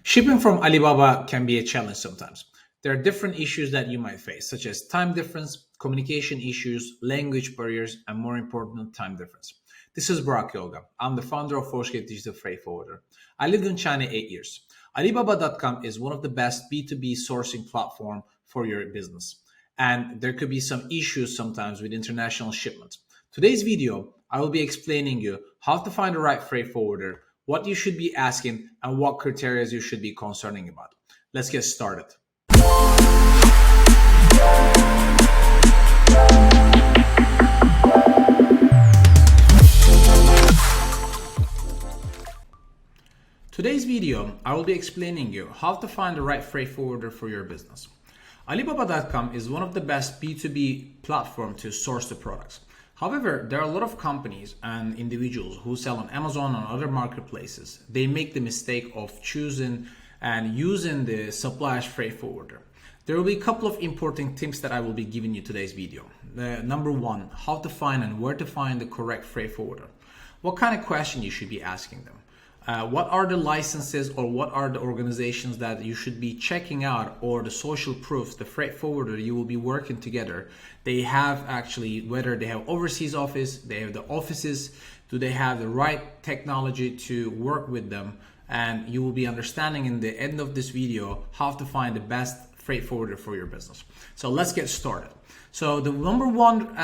Shipping from Alibaba can be a challenge sometimes. There are different issues that you might face, such as time difference, communication issues, language barriers, and more important, time difference. This is Barak Yoga. I'm the founder of Forceget Digital Freight Forwarder. I lived in China 8 years. Alibaba.com is one of the best B2B sourcing platform for your business. And there could be some issues sometimes with international shipments. Today's video, I will be explaining you how to find the right freight forwarder, what you should be asking, and what criteria you should be concerning about. Let's get started. Today's video, I will be explaining you how to find the right freight forwarder for your business. Alibaba.com is one of the best B2B platform to source the products. However, there are a lot of companies and individuals who sell on Amazon and other marketplaces. They make the mistake of choosing and using the supplier's freight forwarder. There will be a couple of important tips that I will be giving you today's video. Number one, how to find and where to find the correct freight forwarder. What kind of question you should be asking them. What are the licenses or what are the organizations that you should be checking out, or the social proofs, the freight forwarder you will be working together. They have actually, whether they have overseas office, they have the offices, do they have the right technology to work with them? And you will be understanding in the end of this video how to find the best freight forwarder for your business. So let's get started. So the number one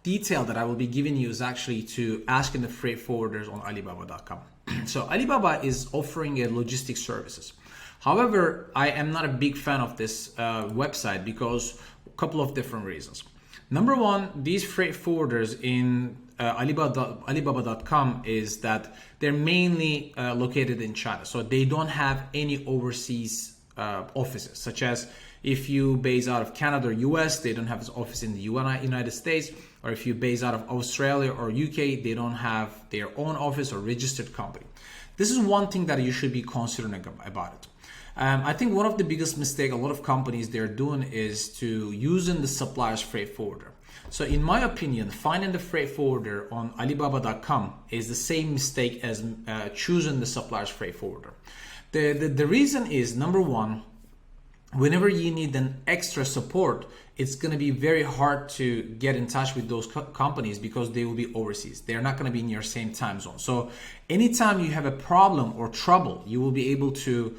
detail that I will be giving you is actually to asking the freight forwarders on Alibaba.com. So Alibaba is offering a logistics services. However, I am not a big fan of this website because a couple of different reasons. Number one, these freight forwarders in Alibaba.com is that they're mainly located in China. So they don't have any overseas offices, such as if you base out of Canada or US, they don't have an office in the United States, or if you base out of Australia or UK, they don't have their own office or registered company. This is one thing that you should be considering about it. I think one of the biggest mistake a lot of companies they're doing is to using the supplier's freight forwarder. So in my opinion, finding the freight forwarder on Alibaba.com is the same mistake as choosing the supplier's freight forwarder. The reason is, number one, whenever you need an extra support, it's going to be very hard to get in touch with those companies because they will be overseas. They're not going to be in your same time zone. So anytime you have a problem or trouble, you will be able to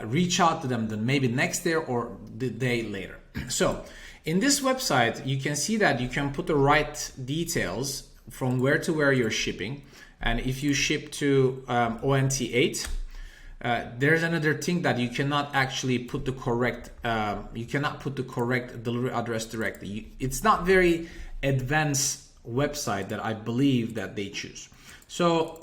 reach out to them then maybe next day or the day later. So in this website, you can see that you can put the right details from where to where you're shipping. And if you ship to ONT8, there's another thing that you cannot actually put the correct delivery address directly. It's not very advanced website that I believe that they choose. So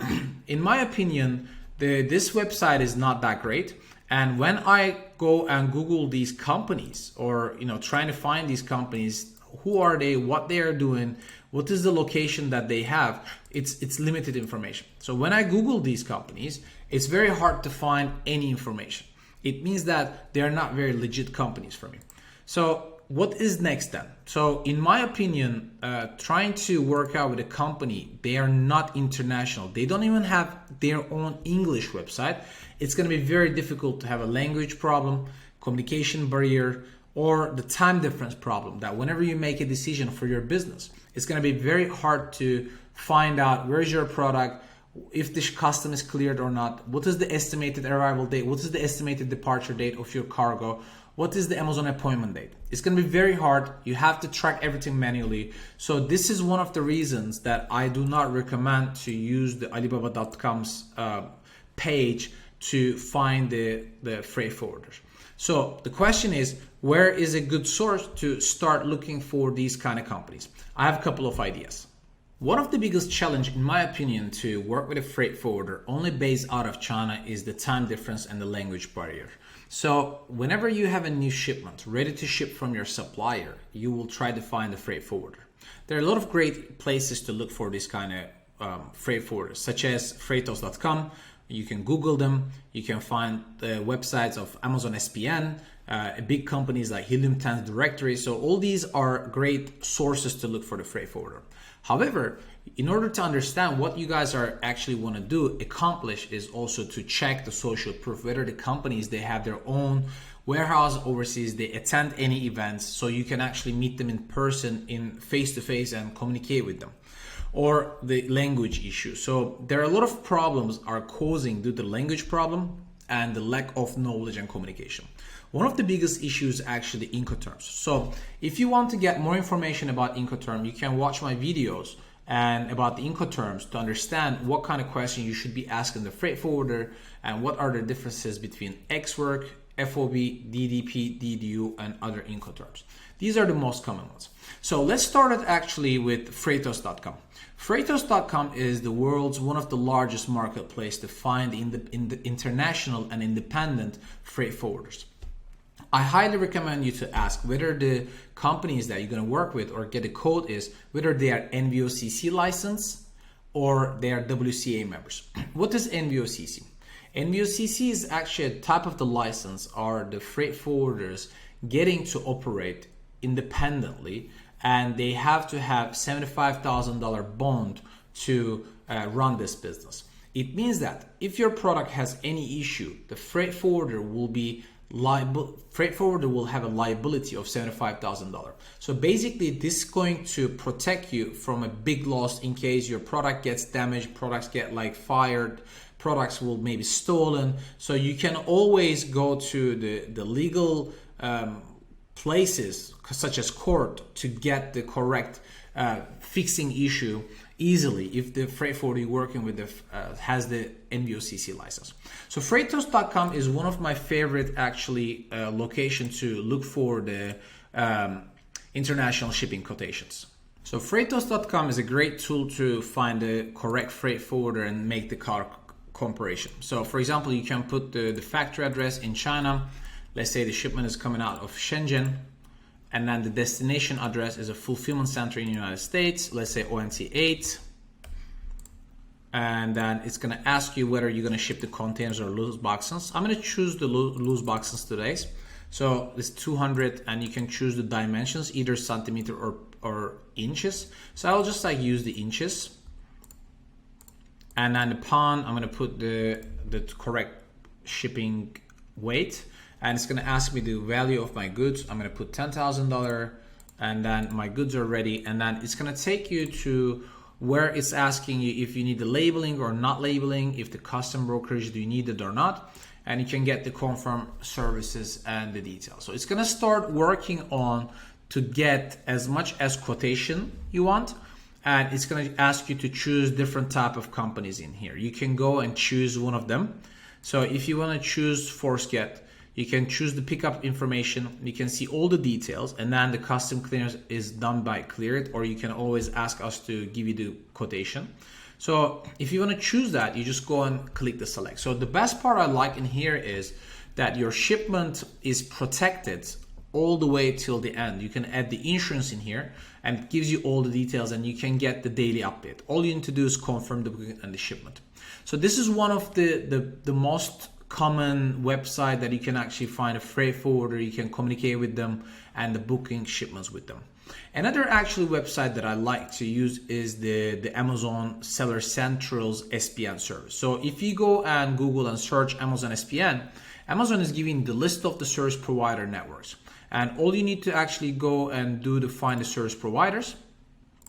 in my opinion, this website is not that great. And when I go and Google these companies, or trying to find these companies, who are they, what they are doing, what is the location that they have, it's limited information. So when I Google these companies, it's very hard to find any information. It means that they're not very legit companies for me. So what is next then? So in my opinion, trying to work out with a company, they are not international. They don't even have their own English website. It's going to be very difficult to have a language problem, communication barrier, or the time difference problem, that whenever you make a decision for your business, it's going to be very hard to find out where's your product, if the custom is cleared or not, what is the estimated arrival date, what is the estimated departure date of your cargo, what is the Amazon appointment date. It's going to be very hard. You have to track everything manually. So this is one of the reasons that I do not recommend to use the Alibaba.com's page to find the freight forwarders. So the question is, where is a good source to start looking for these kind of companies? I have a couple of ideas. One of the biggest challenge, in my opinion, to work with a freight forwarder only based out of China is the time difference and the language barrier. So whenever you have a new shipment ready to ship from your supplier, you will try to find a freight forwarder. There are a lot of great places to look for this kind of freight forwarders, such as freightos.com. You can Google them. You can find the websites of Amazon SPN, big companies like Helium 10 directory. So all these are great sources to look for the freight forwarder. However, in order to understand what you guys are actually want to do, accomplish, is also to check the social proof, whether the companies, they have their own warehouse overseas, they attend any events, so you can actually meet them in person, in face-to-face, and communicate with them. Or the language issue. So there are a lot of problems are causing due to the language problem and the lack of knowledge and communication. One of the biggest issues is actually Incoterms. So if you want to get more information about Incoterm, you can watch my videos and about the Incoterms to understand what kind of question you should be asking the freight forwarder and what are the differences between X-Work, FOB, DDP, DDU, and other Incoterms. These are the most common ones. So let's start it actually with Freightos.com. Freightos.com is the world's one of the largest marketplace to find in the international and independent freight forwarders. I highly recommend you to ask whether the companies that you're going to work with or get a code is whether they are NVOCC licensed or they are WCA members. What is NVOCC? NVOCC is actually a type of the license are the freight forwarders getting to operate independently, and they have to have $75,000 bond to run this business. It means that if your product has any issue, the freight forwarder will be liable. Freight forwarder will have a liability of $75,000. So basically, this is going to protect you from a big loss in case your product gets damaged, products get like fired, products will maybe stolen. So you can always go to the legal places such as court to get the correct fixing issue easily if the freight forwarder you're working with has the NVOCC license. So Freightos.com is one of my favorite actually location to look for the international shipping quotations. So Freightos.com is a great tool to find the correct freight forwarder and make the car comparison. So for example, you can put the factory address in China. Let's say the shipment is coming out of Shenzhen, and then the destination address is a fulfillment center in the United States. Let's say ONT 8. And then it's going to ask you whether you're going to ship the containers or loose boxes. I'm going to choose the loose boxes today. So it's 200, and you can choose the dimensions, either centimeter or inches. So I'll just like use the inches. And then the pound, I'm going to put the correct shipping weight. And it's going to ask me the value of my goods. I'm going to put $10,000, and then my goods are ready. And then it's going to take you to where it's asking you if you need the labeling or not labeling, if the custom brokerage, do you need it or not. And you can get the confirm services and the details. So it's going to start working on to get as much as quotation you want. And it's going to ask you to choose different type of companies in here. You can go and choose one of them. So if you want to choose Forceget, you can choose the pickup information. You can see all the details, and then the custom clearance is done by Clearit, or you can always ask us to give you the quotation. So if you want to choose that, you just go and click the select. So the best part I like in here is that your shipment is protected all the way till the end. You can add the insurance in here, and it gives you all the details, and you can get the daily update. All you need to do is confirm the booking and the shipment. So this is one of the most common website that you can actually find a freight forwarder, you can communicate with them and the booking shipments with them. Another actually website that I like to use is the Amazon Seller Central's SPN service. So if you go and Google and search Amazon SPN, Amazon is giving the list of the service provider networks, and all you need to actually go and do to find the service providers.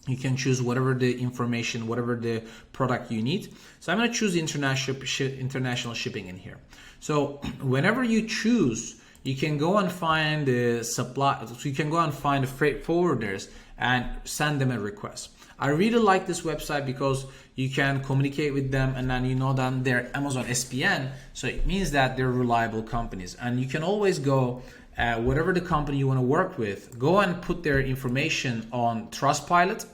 You can choose whatever the information, whatever the product you need. So I'm going to choose international shipping in here. So whenever you choose, you can go and find the supply. So you can go and find the freight forwarders and send them a request. I really like this website because you can communicate with them, and then you know that they're Amazon SPN. So it means that they're reliable companies, and you can always go whatever the company you want to work with, go and put their information on Trustpilot,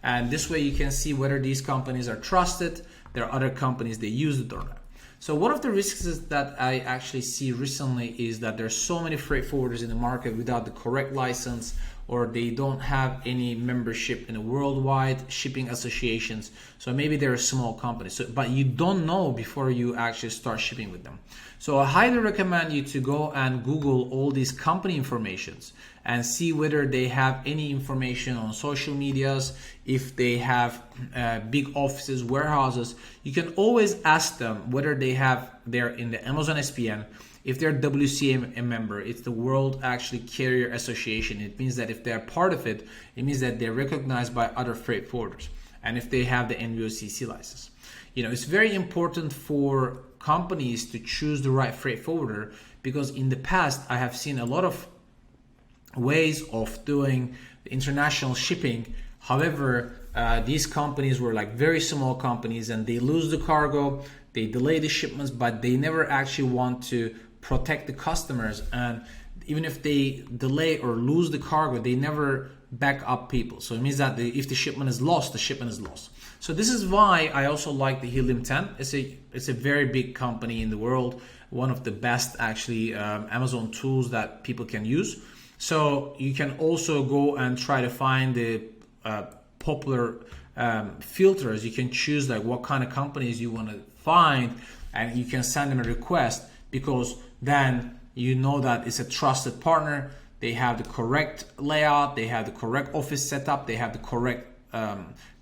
and this way you can see whether these companies are trusted, there are other companies they use it or not. So one of the risks is that I actually see recently is that there's so many freight forwarders in the market without the correct license, or they don't have any membership in a worldwide shipping associations. So maybe they're a small company. So, but you don't know before you actually start shipping with them. So I highly recommend you to go and Google all these company informations and see whether they have any information on social medias, if they have big offices, warehouses. You can always ask them whether they're in the Amazon SPN. If they're WCA member, it's the World actually Carrier Association. It means that if they're part of it, it means that they're recognized by other freight forwarders. And if they have the NVOCC license. It's very important for companies to choose the right freight forwarder, because in the past I have seen a lot of ways of doing international shipping. However, these companies were like very small companies, and they lose the cargo, they delay the shipments, but they never actually want to protect the customers. And even if they delay or lose the cargo, they never back up people. So it means that if the shipment is lost, the shipment is lost. So this is why I also like the Helium 10. It's a very big company in the world, one of the best actually Amazon tools that people can use. So you can also go and try to find the popular filters. You can choose like what kind of companies you want to find, and you can send them a request, because then you know that it's a trusted partner. They have the correct layout, they have the correct office setup, they have the correct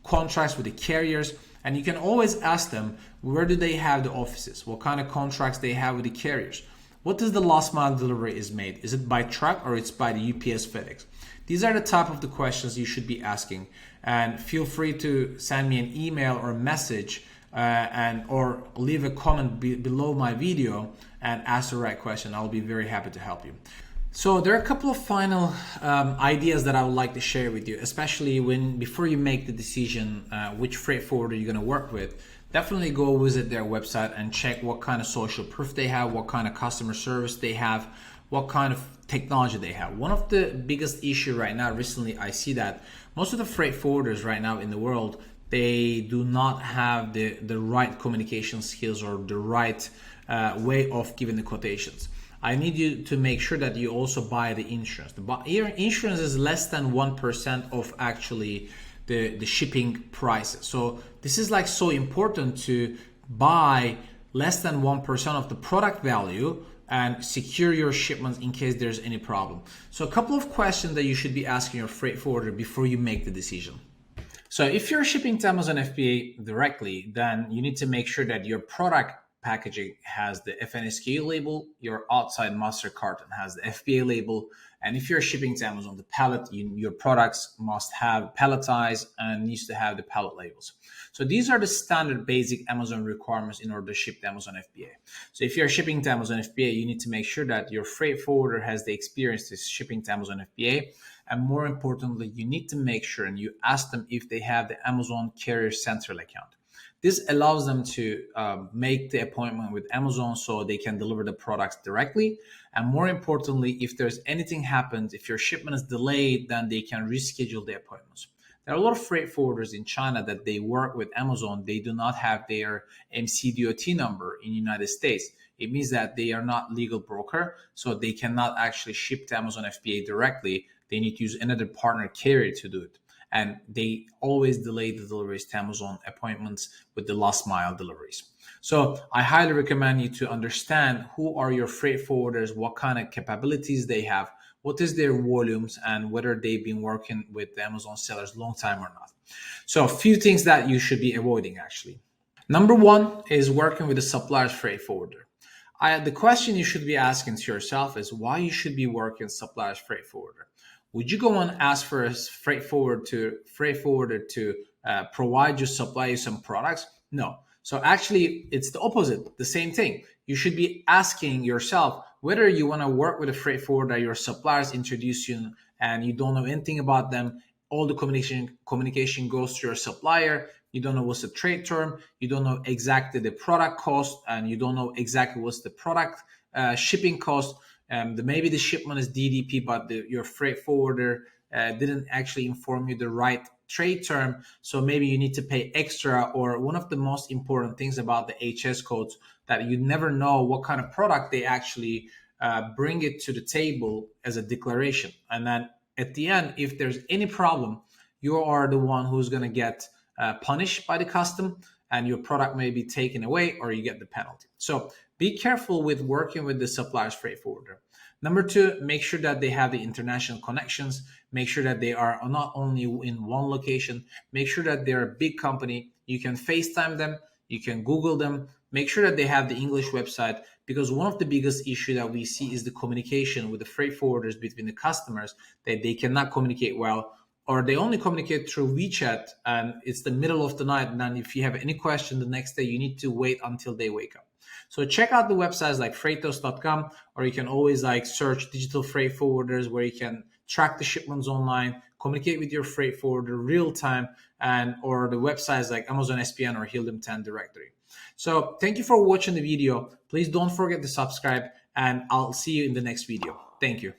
contracts with the carriers. And you can always ask them, where do they have the offices? What kind of contracts they have with the carriers? What is the last mile delivery is made? Is it by truck or it's by the UPS FedEx? These are the type of the questions you should be asking. And feel free to send me an email or a message or leave a comment below my video and ask the right question. I'll be very happy to help you. So there are a couple of final ideas that I would like to share with you, especially before you make the decision which freight forwarder you're going to work with. Definitely go visit their website and check what kind of social proof they have, what kind of customer service they have, what kind of technology they have. One of the biggest issue right now, recently I see that most of the freight forwarders right now in the world, they do not have the right communication skills or the right way of giving the quotations. I need you to make sure that you also buy the insurance. The insurance is less than 1% of actually the shipping prices. So this is like so important to buy less than 1% of the product value and secure your shipments in case there's any problem. So a couple of questions that you should be asking your freight forwarder before you make the decision. So if you're shipping to Amazon FBA directly, then you need to make sure that your product packaging has the FNSKU label, your outside master carton has the FBA label, and if you're shipping to Amazon, the pallet, your products must have palletized and needs to have the pallet labels. So these are the standard basic Amazon requirements in order to ship to Amazon FBA. So if you're shipping to Amazon FBA, you need to make sure that your freight forwarder has the experience to shipping to Amazon FBA. And more importantly, you need to make sure and you ask them if they have the Amazon Carrier Central account. This allows them to make the appointment with Amazon so they can deliver the products directly. And more importantly, if there's anything happens, if your shipment is delayed, then they can reschedule the appointments. There are a lot of freight forwarders in China that they work with Amazon. They do not have their MCDOT number in the United States. It means that they are not legal broker, so they cannot actually ship to Amazon FBA directly. They need to use another partner carrier to do it. And they always delay the deliveries to Amazon appointments with the last mile deliveries. So I highly recommend you to understand who are your freight forwarders, what kind of capabilities they have, what is their volumes, and whether they've been working with the Amazon sellers long time or not. So a few things that you should be avoiding actually. Number one is working with a supplier's freight forwarder. The question you should be asking to yourself is why you should be working supplier's freight forwarder. Would you go and ask for a freight forwarder to provide you, supply you some products? No. So actually, it's the opposite, the same thing. You should be asking yourself whether you want to work with a freight forwarder, your suppliers introduce you and you don't know anything about them. All the communication goes to your supplier. You don't know what's the trade term. You don't know exactly the product cost, and you don't know exactly what's the product shipping cost. Maybe the shipment is DDP, but your freight forwarder didn't actually inform you the right trade term. So maybe you need to pay extra, or one of the most important things about the HS codes that you never know what kind of product they actually bring it to the table as a declaration. And then at the end, if there's any problem, you are the one who's going to get punished by the custom, and your product may be taken away or you get the penalty. So be careful with working with the supplier's freight forwarder. Number two, make sure that they have the international connections. Make sure that they are not only in one location. Make sure that they're a big company. You can FaceTime them. You can Google them. Make sure that they have the English website, because one of the biggest issue that we see is the communication with the freight forwarders between the customers, that they cannot communicate well, or they only communicate through WeChat, and it's the middle of the night. And then if you have any question the next day, you need to wait until they wake up. So check out the websites like freightos.com, or you can always search digital freight forwarders, where you can track the shipments online, communicate with your freight forwarder real time, and or the websites like Amazon SPN or Helium 10 directory. So thank you for watching the video. Please don't forget to subscribe, and I'll see you in the next video. Thank you.